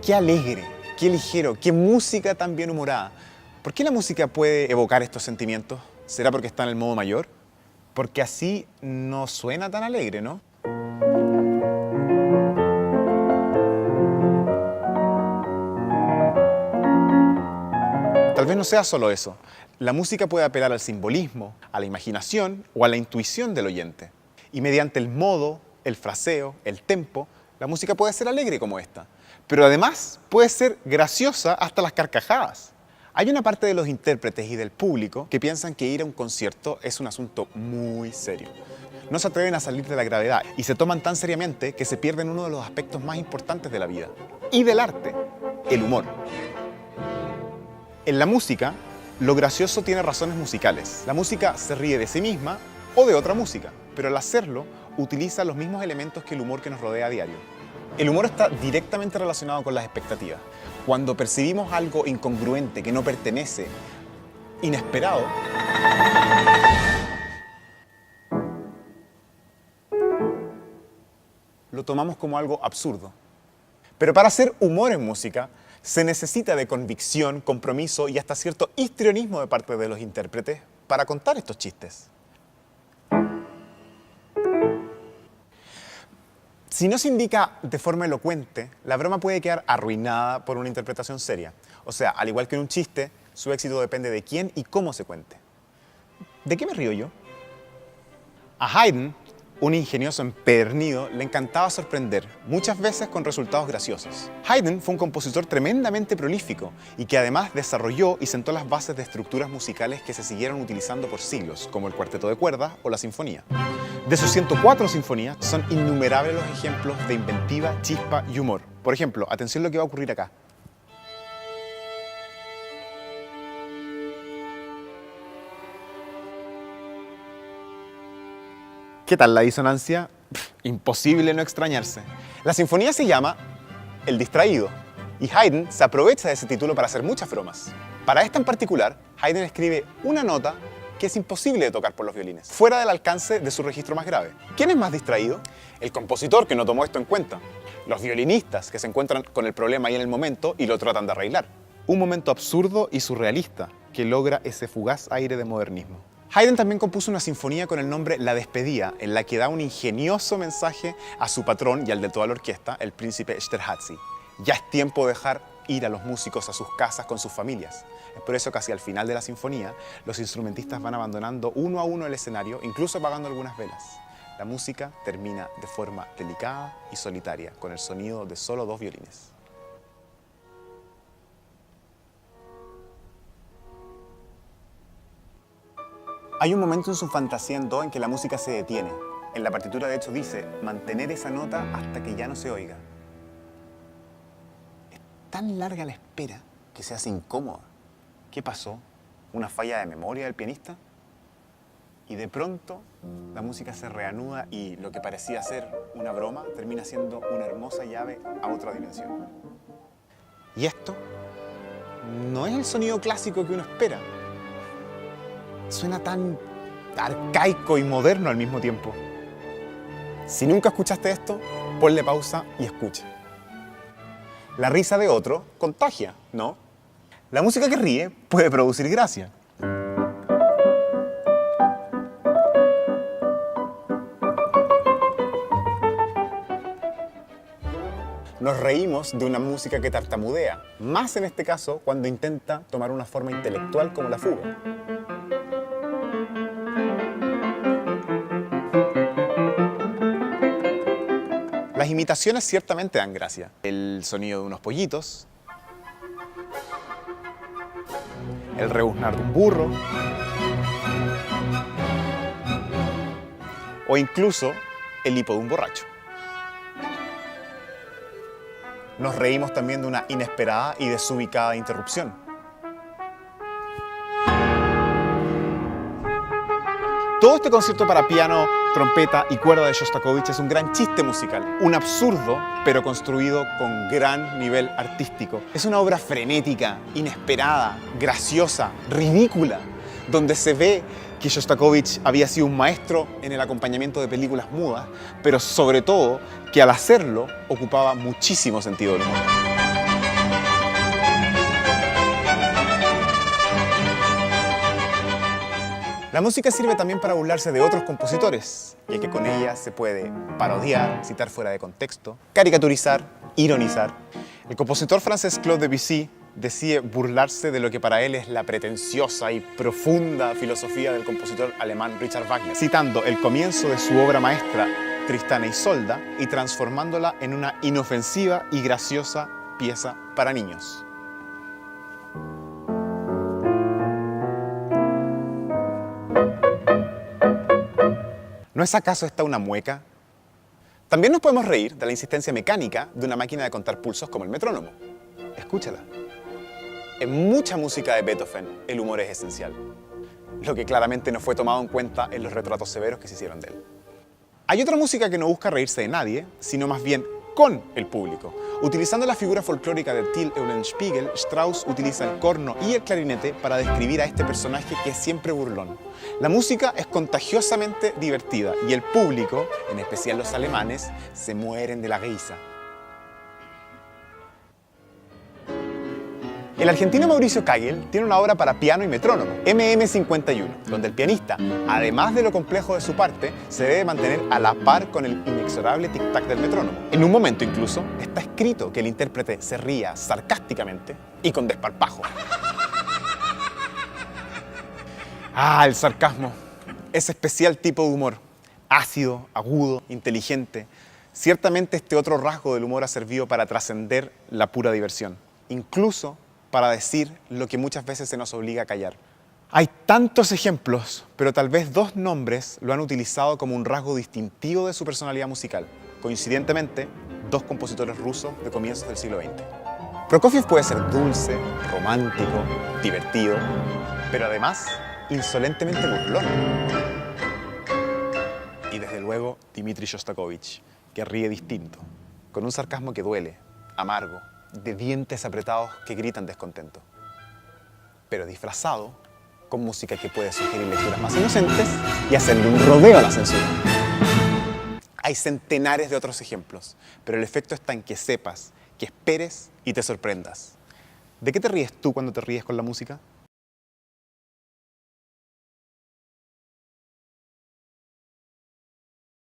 qué alegre, qué ligero, qué música tan bien humorada. ¿Por qué la música puede evocar estos sentimientos? ¿Será porque está en el modo mayor? Porque así no suena tan alegre, ¿no? Tal vez no sea solo eso. La música puede apelar al simbolismo, a la imaginación o a la intuición del oyente. Y mediante el modo, el fraseo, el tempo, la música puede ser alegre como esta. Pero además puede ser graciosa hasta las carcajadas. Hay una parte de los intérpretes y del público que piensan que ir a un concierto es un asunto muy serio. No se atreven a salir de la gravedad y se toman tan seriamente que se pierden uno de los aspectos más importantes de la vida y del arte, el humor. En la música, lo gracioso tiene razones musicales. La música se ríe de sí misma o de otra música, pero al hacerlo utiliza los mismos elementos que el humor que nos rodea a diario. El humor está directamente relacionado con las expectativas. Cuando percibimos algo incongruente, que no pertenece, inesperado, lo tomamos como algo absurdo. Pero para hacer humor en música, se necesita de convicción, compromiso y hasta cierto histrionismo de parte de los intérpretes para contar estos chistes. Si no se indica de forma elocuente, la broma puede quedar arruinada por una interpretación seria. O sea, al igual que en un chiste, su éxito depende de quién y cómo se cuente. ¿De qué me río yo? A Haydn, un ingenioso empedernido, le encantaba sorprender, muchas veces con resultados graciosos. Haydn fue un compositor tremendamente prolífico y que además desarrolló y sentó las bases de estructuras musicales que se siguieron utilizando por siglos, como el cuarteto de cuerdas o la sinfonía. De sus 104 sinfonías, son innumerables los ejemplos de inventiva, chispa y humor. Por ejemplo, atención a lo que va a ocurrir acá. ¿Qué tal la disonancia? Imposible no extrañarse. La sinfonía se llama El Distraído y Haydn se aprovecha de ese título para hacer muchas bromas. Para esta en particular, Haydn escribe una nota que es imposible de tocar por los violines, fuera del alcance de su registro más grave. ¿Quién es más distraído? El compositor, que no tomó esto en cuenta. Los violinistas, que se encuentran con el problema ahí en el momento y lo tratan de arreglar. Un momento absurdo y surrealista que logra ese fugaz aire de modernismo. Haydn también compuso una sinfonía con el nombre La Despedida, en la que da un ingenioso mensaje a su patrón y al de toda la orquesta, el príncipe Esterházy. Ya es tiempo de dejar ir a los músicos a sus casas con sus familias. Es por eso que hacia el final de la sinfonía, los instrumentistas van abandonando uno a uno el escenario, incluso apagando algunas velas. La música termina de forma delicada y solitaria, con el sonido de solo 2 violines. Hay un momento en su fantasía en do en que la música se detiene. En la partitura, de hecho, dice mantener esa nota hasta que ya no se oiga. Es tan larga la espera que se hace incómoda. ¿Qué pasó? ¿Una falla de memoria del pianista? Y de pronto la música se reanuda y lo que parecía ser una broma termina siendo una hermosa llave a otra dimensión. Y esto no es el sonido clásico que uno espera. Suena tan arcaico y moderno al mismo tiempo. Si nunca escuchaste esto, ponle pausa y escucha. La risa de otro contagia, ¿no? La música que ríe puede producir gracia. Nos reímos de una música que tartamudea, más en este caso cuando intenta tomar una forma intelectual como la fuga. Las imitaciones ciertamente dan gracia. El sonido de unos pollitos, el rebuznar de un burro, o incluso el hipo de un borracho. Nos reímos también de una inesperada y desubicada interrupción. Todo este concierto para piano, trompeta y cuerda de Shostakovich es un gran chiste musical, un absurdo, pero construido con gran nivel artístico. Es una obra frenética, inesperada, graciosa, ridícula, donde se ve que Shostakovich había sido un maestro en el acompañamiento de películas mudas, pero sobre todo que al hacerlo ocupaba muchísimo sentido del humor. La música sirve también para burlarse de otros compositores, ya que con ella se puede parodiar, citar fuera de contexto, caricaturizar, ironizar. El compositor francés Claude Debussy decide burlarse de lo que para él es la pretenciosa y profunda filosofía del compositor alemán Richard Wagner, citando el comienzo de su obra maestra Tristana e Isolda y transformándola en una inofensiva y graciosa pieza para niños. ¿No es acaso esta una mueca? También nos podemos reír de la insistencia mecánica de una máquina de contar pulsos como el metrónomo. Escúchala. En mucha música de Beethoven, el humor es esencial, lo que claramente no fue tomado en cuenta en los retratos severos que se hicieron de él. Hay otra música que no busca reírse de nadie, sino más bien con el público. Utilizando la figura folclórica de Till Eulenspiegel, Strauss utiliza el corno y el clarinete para describir a este personaje que es siempre burlón. La música es contagiosamente divertida y el público, en especial los alemanes, se mueren de la risa. El argentino Mauricio Kagel tiene una obra para piano y metrónomo, MM51, donde el pianista, además de lo complejo de su parte, se debe mantener a la par con el inexorable tic-tac del metrónomo. En un momento incluso, está escrito que el intérprete se ría sarcásticamente y con desparpajo. El sarcasmo. Ese especial tipo de humor, ácido, agudo, inteligente. Ciertamente este otro rasgo del humor ha servido para trascender la pura diversión, incluso para decir lo que muchas veces se nos obliga a callar. Hay tantos ejemplos, pero tal vez dos nombres lo han utilizado como un rasgo distintivo de su personalidad musical. Coincidentemente, dos compositores rusos de comienzos del siglo XX. Prokofiev puede ser dulce, romántico, divertido, pero además insolentemente burlón. Y desde luego, Dmitri Shostakovich, que ríe distinto, con un sarcasmo que duele, amargo, de dientes apretados que gritan descontento, pero disfrazado con música que puede sugerir lecturas más inocentes y hacerle un rodeo a la censura. Hay centenares de otros ejemplos, pero el efecto está en que sepas, que esperes y te sorprendas. ¿De qué te ríes tú cuando te ríes con la música?